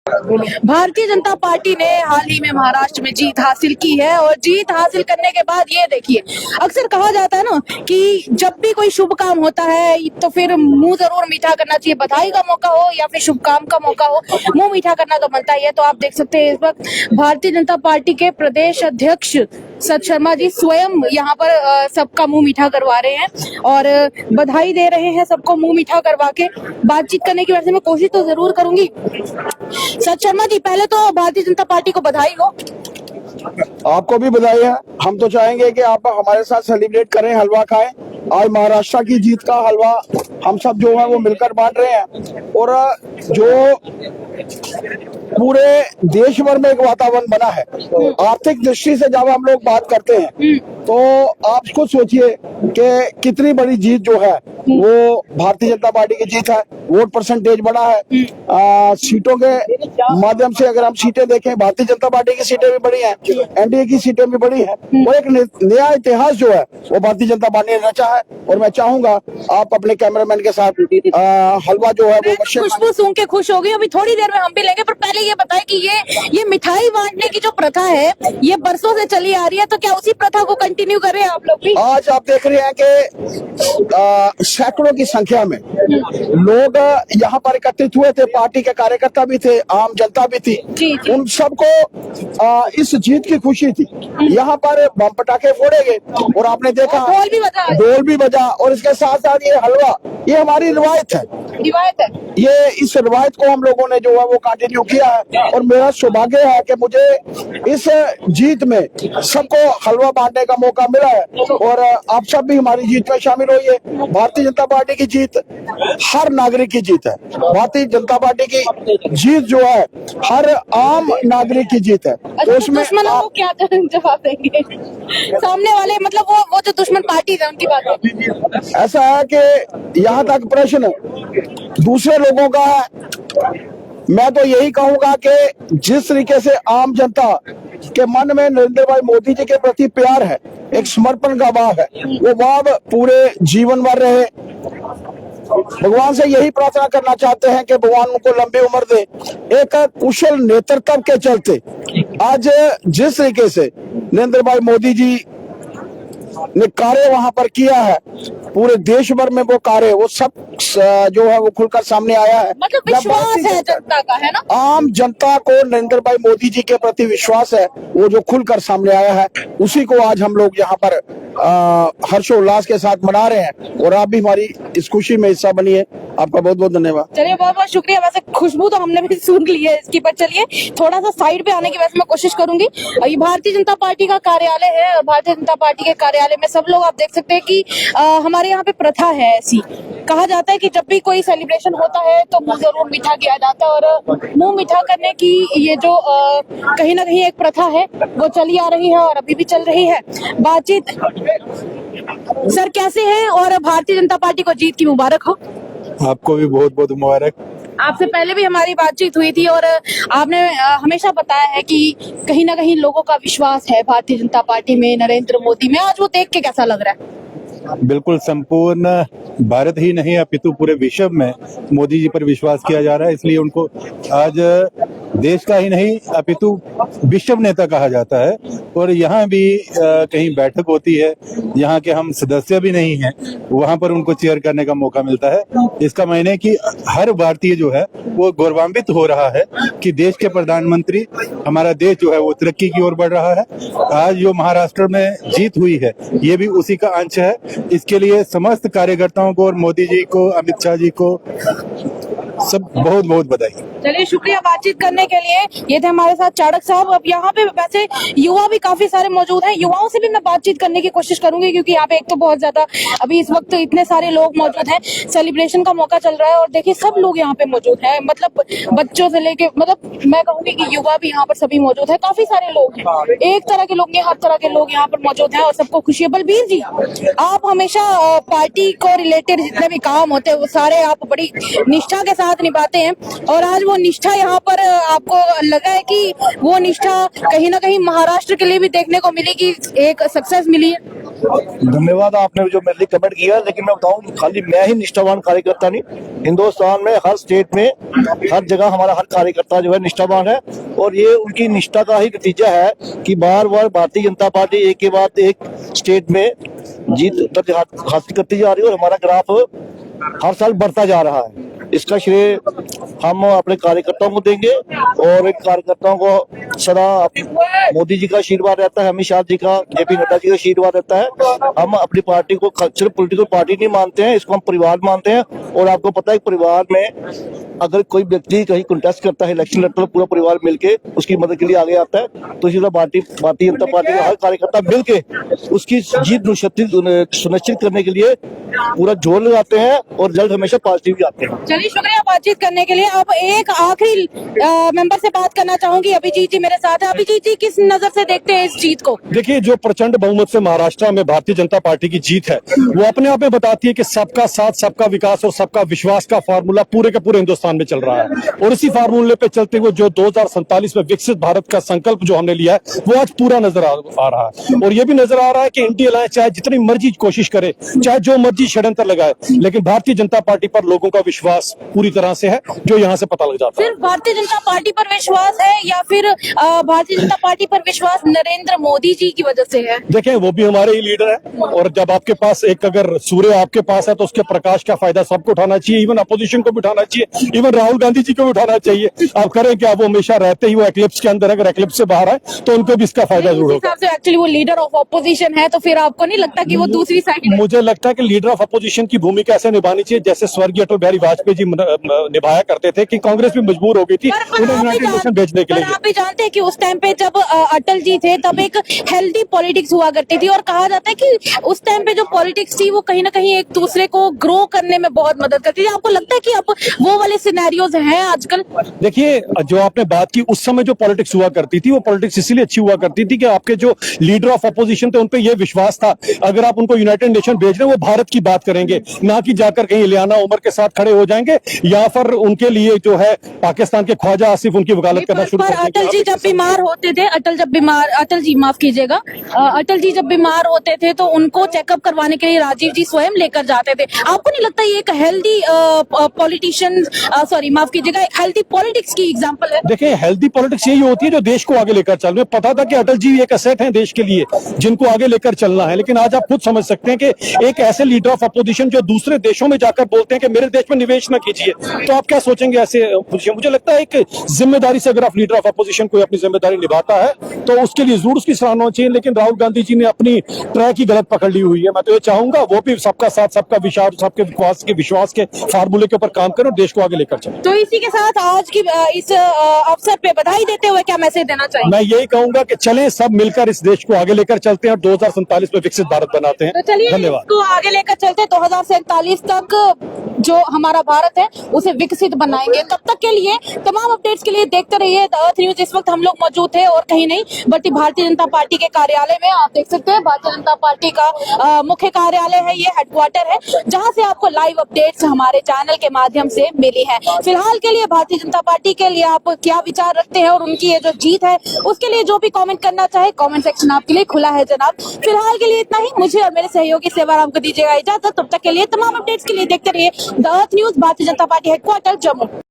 Bharatiya Janata party ने हाल ही में महाराष्ट्र में जीत हासिल की है और जीत हासिल करने के बाद ये देखिए, अक्सर कहा जाता है ना कि जब भी कोई शुभ काम होता है तो फिर मुंह जरूर मीठा करना चाहिए। बधाई का मौका हो या फिर शुभ काम का मौका हो, मुंह मीठा करना तो बनता ही है। तो आप देख सकते हैं इस वक्त भारतीय जनता पार्टी के प्रदेश अध्यक्ष सत शर्मा जी स्वयं यहाँ पर सबका मुंह मीठा करवा रहे हैं और बधाई दे रहे हैं सबको मुंह मीठा करवा के। बातचीत करने की वजह से मैं कोशिश तो जरूर करूंगी। सत शर्मा जी, पहले तो भारतीय जनता पार्टी को बधाई हो। आपको भी बधाई है। हम तो चाहेंगे कि आप हमारे साथ सेलिब्रेट करें, हलवा खाएं। आज महाराष्ट्र की जीत का हलवा हम सब जो है वो मिलकर बांट रहे हैं और जो पूरे देश भर में एक वातावरण बना है। आर्थिक दृष्टि से जब हम लोग बात करते हैं तो आप खुद सोचिए कि कितनी बड़ी जीत जो है वो भारतीय जनता पार्टी की जीत है। वोट परसेंटेज बढ़ा है। सीटों के माध्यम से अगर हम सीटें देखें, भारतीय जनता पार्टी की सीटें भी बढ़ी हैं, एनडीए की सीटें भी बढ़ी हैं और एक नया इतिहास जो है वो भारतीय जनता पार्टी ने रचा है। और मैं चाहूंगा आप अपने कैमरामैन के साथ हलवा जो है वो खुशबू सूंघ के खुश हो गई। अभी थोड़ी देर में हम भी लेंगे, पर पहले ये बताएं कि ये मिठाई बांटने की जो प्रथा है ये बरसों से चली आ रही है, तो क्या उसी प्रथा को कंटिन्यू कर रहे हैं आप लोग भी? आज आप देख रहे हैं कि सैकड़ों की संख्या में लोग यहाँ पर एकत्रित हुए थे। पार्टी के कार्यकर्ता भी थे, आम जनता भी थी। उन सबको इस जीत की खुशी थी। यहाँ पर बम पटाखे फोड़े गए और आपने देखा ढोल भी बजा और इसके साथ साथ ये हलवा, ये हमारी रिवायत है। ये इस रिवायत को हम लोगों ने जो है वो कंटिन्यू किया है और मेरा सौभाग्य है कि मुझे इस जीत में सबको हलवा बांटने का मौका मिला है और आप सब भी हमारी जीत में शामिल होइए। भारतीय जनता पार्टी की जीत हर नागरिक की जीत है। भारतीय जनता पार्टी की जीत जो है हर आम नागरिक की जीत है। तो उसमें आप क्या जवाब देंगे? सामने वाले मतलब वो जो दुश्मन पार्टी है उनकी बात है। ऐसा है कि यहाँ तक प्रश्न दूसरे लोगों का है। मैं तो यही कहूंगा कि जिस तरीके से आम जनता के मन में नरेंद्र भाई मोदी जी के प्रति प्यार है, एक समर्पण का भाव है, वो भाव पूरे जीवन भर रहे। भगवान से यही प्रार्थना करना चाहते हैं कि भगवान उनको लंबी उम्र दे। एक कुशल नेतृत्व के चलते आज जिस तरीके से नरेंद्र भाई मोदी जी ने कार्य वहां पर किया है, पूरे देश भर में वो कार्य वो सब जो है वो खुलकर सामने आया है। मतलब विश्वास है जनता का, है ना? आम जनता को नरेंद्र भाई मोदी जी के प्रति विश्वास है, वो जो खुलकर सामने आया है उसी को आज हम लोग यहाँ पर हर्षोल्लास के साथ मना रहे हैं और आप भी हमारी इस खुशी में हिस्सा बनिए। आपका बहुत बहुत धन्यवाद। चलिए, बहुत बहुत शुक्रिया। वैसे खुशबू तो हमने भी सुन ली है इसकी, पर चलिए थोड़ा सा साइड पे आने की वैसे मैं कोशिश करूंगी। ये भारतीय जनता पार्टी का कार्यालय है और भारतीय जनता पार्टी के कार्यालय में सब लोग आप देख सकते हैं कि हमारे यहाँ पे प्रथा है ऐसी। कहा जाता है कि जब भी कोई सेलिब्रेशन होता है तो मुंह जरूर मीठा किया जाता है और मुंह मीठा करने की ये जो कहीं ना कहीं एक प्रथा है वो चली आ रही है और अभी भी चल रही है। बातचीत सर कैसे हैं और भारतीय जनता पार्टी को जीत की मुबारक हो। आपको भी बहुत बहुत मुबारक। आपसे पहले भी हमारी बातचीत हुई थी और आपने हमेशा बताया है कि कहीं ना कहीं लोगों का विश्वास है भारतीय जनता पार्टी में, नरेंद्र मोदी में। आज वो देख के कैसा लग रहा है? बिल्कुल, संपूर्ण भारत ही नहीं अपितु पूरे विश्व में मोदी जी पर विश्वास किया जा रहा है, इसलिए उनको आज देश का ही नहीं अपितु विश्व नेता कहा जाता है। और यहाँ भी कहीं बैठक होती है, यहाँ के हम सदस्य भी नहीं हैं, वहाँ पर उनको चेयर करने का मौका मिलता है। इसका मायने कि हर भारतीय जो है वो गौरवान्वित हो रहा है कि देश के प्रधानमंत्री, हमारा देश जो है वो तरक्की की ओर बढ़ रहा है। आज जो महाराष्ट्र में जीत हुई है ये भी उसी का अंश है। इसके लिए समस्त कार्यकर्ताओं को और मोदी जी को, अमित शाह जी को सब बहुत बहुत बधाई। चलिए, शुक्रिया बातचीत करने के लिए। ये थे हमारे साथ चाड़क साहब। अब यहाँ पे वैसे युवा भी काफी सारे मौजूद हैं, युवाओं से भी मैं बातचीत करने की कोशिश करूंगी क्योंकि यहाँ पे एक तो बहुत ज्यादा अभी इस वक्त इतने सारे लोग मौजूद हैं, सेलिब्रेशन का मौका चल रहा है और देखिए सब लोग यहाँ पे मौजूद हैं। मतलब बच्चों से लेके, मतलब मैं कहूंगी कि युवा भी यहाँ पर सभी मौजूद है। काफी सारे लोग हैं, एक तरह के लोग नहीं, हर तरह के लोग यहाँ पर मौजूद है और सबको खुशी है। बलबीर जी, आप हमेशा पार्टी को रिलेटेड जितने भी काम होते हैं वो सारे आप बड़ी निष्ठा के साथ निभाते हैं और आज वो निष्ठा यहाँ पर आपको लगा है कि वो निष्ठा कहीं ना कहीं महाराष्ट्र के लिए भी देखने को मिली कि एक सक्सेस मिली है? धन्यवाद आपने जो मेरे लिए कमेंट किया, लेकिन मैं बताऊं खाली मैं ही निष्ठावान कार्यकर्ता नहीं, हिंदुस्तान में हर स्टेट में हर जगह हमारा हर कार्यकर्ता जो है निष्ठावान है, और ये उनकी निष्ठा का ही नतीजा है कि बार बार भारतीय जनता पार्टी एक के बाद एक स्टेट में जीत दर्ज हासिल करती जा रही है और हमारा ग्राफ हर साल बढ़ता जा रहा है। इसका श्रेय हम अपने कार्यकर्ताओं को देंगे, और इन कार्यकर्ताओं को सदा मोदी जी का आशीर्वाद रहता है, अमित शाह जी का, जेपी नड्डा जी का आशीर्वाद रहता है। हम अपनी पार्टी को सिर्फ पॉलिटिकल पार्टी नहीं मानते हैं, इसको हम परिवार मानते हैं। और आपको पता है परिवार में अगर कोई व्यक्ति कहीं कंटेस्ट करता है, इलेक्शन लड़ता है, पूरा परिवार मिलके उसकी मदद के लिए आगे आता है। तो इसी तरह भारतीय जनता पार्टी का हर कार्यकर्ता मिलके उसकी जीत सुनिश्चित करने के लिए पूरा जोर लगाते हैं, और जल्द हमेशा पॉजिटिव आते हैं। चलिए, शुक्रिया बातचीत करने के लिए। अब एक आखिरी मेंबर से बात करना चाहूंगी। अभिजीत जी मेरे साथ है। अभिजीत जी, किस नजर से देखते हैं इस जीत को? देखिए, जो प्रचंड बहुमत से महाराष्ट्र में भारतीय जनता पार्टी की जीत है, वो अपने आप में बताती है कि सबका साथ, सबका विकास और सबका विश्वास का फार्मूला पूरे के पूरे हिंदुस्तान में चल रहा है। और इसी फार्मूले पे चलते हुए जो 2047 में विकसित भारत का संकल्प जो हमने लिया है, वो आज पूरा नजर आ रहा है। और ये भी नजर आ रहा है कि इंडिया अलायंस चाहे जितनी मर्जी कोशिश करे, चाहे जो मर्जी षड्यंत्र लगाए, लेकिन भारतीय जनता पार्टी पर लोगों का विश्वास पूरी तरह से है, जो यहाँ से पता लग जाता है। सिर्फ भारतीय जनता पार्टी पर विश्वास है, या फिर भारतीय जनता पार्टी पर विश्वास नरेंद्र मोदी जी की वजह से है? देखें, वो भी हमारे ही लीडर है, और जब आपके पास एक अगर सूर्य आपके पास है तो उसके प्रकाश का फायदा सबको उठाना चाहिए, इवन अपोजिशन को भी उठाना चाहिए, इवन राहुल गांधी जी को भी उठाना चाहिए। आप करें क्या, वो हमेशा रहते ही वो एक्लिप्स के अंदर, अगर एक्लिप्स से बाहर आए तो उनको भी इसका फायदा जरूर होगा। एक्चुअली वो लीडर ऑफ ऑपोजिशन है, तो फिर आपको नहीं लगता कि वो दूसरी साइड? मुझे लगता है कि लीडर ऑफ अपोजिशन की भूमिका ऐसे निभानी चाहिए जैसे स्वर्गीय अटल बिहारी वाजपेयी जी निभाया करते थे, कि कांग्रेस भी मजबूर हो गई थी उन्हें यूनाइटेड नेशन भेजने के लिए। आप भी जानते हैं कि उस टाइम पे जब अटल जी थे, तब एक हेल्दी पॉलिटिक्स हुआ करती थी, और कहा जाता है कि उस टाइम पे जो पॉलिटिक्स थी वो कहीं ना कहीं एक दूसरे को ग्रो करने में बहुत मदद करती थी। आपको लगता है कि अब वो वाले सिनेरियोज हैं आजकल? देखिए, जो आपने बात की, उस समय जो पॉलिटिक्स हुआ करती थी, वो पॉलिटिक्स इसलिए अच्छी हुआ करती थी कि आपके जो लीडर ऑफ अपोजिशन थे उन पे ये विश्वास था, अगर आप उनको यूनाइटेड नेशन भेज रहे हैं, वो भारत की बात करेंगे, ना कि जाकर कहीं इलियाना उमर के साथ खड़े हो जाएंगे, या फिर उनके लिए जो है पाकिस्तान के ख्वाजा आसिफ उनकी वकालत करना शुरू कर देंगे। अटल जी जब बीमार होते थे, अटल जी माफ कीजिएगा, अटल जी जब बीमार होते थे तो उनको चेकअप करवाने के लिए राजीव जी स्वयं लेकर जाते थे। आपको नहीं लगता ये एक हेल्दी पॉलिटिशियन, सॉरी माफ कीजिएगा, एक हेल्दी पॉलिटिक्स की एग्जांपल है? देखिए, हेल्दी पॉलिटिक्स यही होती है जो देश को आगे लेकर चल रहे हैं। पता था कि अटल जी एक एसेट हैं देश के लिए, जिनको आगे लेकर चलना है, लेकिन आज आप खुद समझ सकते हैं कि एक ऐसे लीडर ऑफ अपोजिशन जो दूसरे देशों में जाकर बोलते हैं कि मेरे देश में निवेश न कीजिए, तो आप क्या सोचेंगे ऐसे पोजीशन? मुझे लगता है एक जिम्मेदारी से अगर आप लीडर ऑफ अपोजिशन कोई अपनी जिम्मेदारी निभाता है तो उसके लिए जरूर उसकी सराहना होनी चाहिए। लेकिन राहुल गांधी जी ने अपनी ट्रैक ही गलत पकड़ ली हुई है। मैं तो ये चाहूंगा वो भी सबका साथ, सबका विचार, सबके विश्वास के फार्मूले के ऊपर काम करें और देश को आगे लेकर चलें। तो इसी के साथ आज की इस अवसर पे बधाई देते हुए क्या मैसेज देना चाहिए? मैं यही कहूंगा कि चलें सब मिलकर इस देश को आगे लेकर चलते हैं और 2047 में विकसित भारत बनाते हैं। तो चलिए, धन्यवाद। इसको आगे लेकर चलते 2047 तक जो हमारा भारत है उसे विकसित बनाएंगे। तब तक के लिए तमाम अपडेट्स के लिए देखते रहिए द अर्थ न्यूज। इस वक्त हम लोग मौजूद थे और कहीं नहीं बल्कि भारतीय जनता पार्टी के कार्यालय में। आप देख सकते हैं भारतीय जनता पार्टी का मुख्य कार्यालय है, ये हेडक्वार्टर है, जहां से आपको लाइव अपडेट्स हमारे चैनल के माध्यम से मिली है। फिलहाल के लिए भारतीय जनता पार्टी के लिए आप क्या विचार रखते हैं और उनकी ये जो जीत है उसके लिए जो भी कॉमेंट करना चाहे, कॉमेंट सेक्शन आपके लिए खुला है जनाब। फिलहाल के लिए इतना ही। मुझे और मेरे सहयोगी सेवाराम को दीजिएगा इजाजत। तब तक के लिए तमाम अपडेट्स के लिए देखते रहिए the earth news, Bharatiya Janata party headquarter Jammu.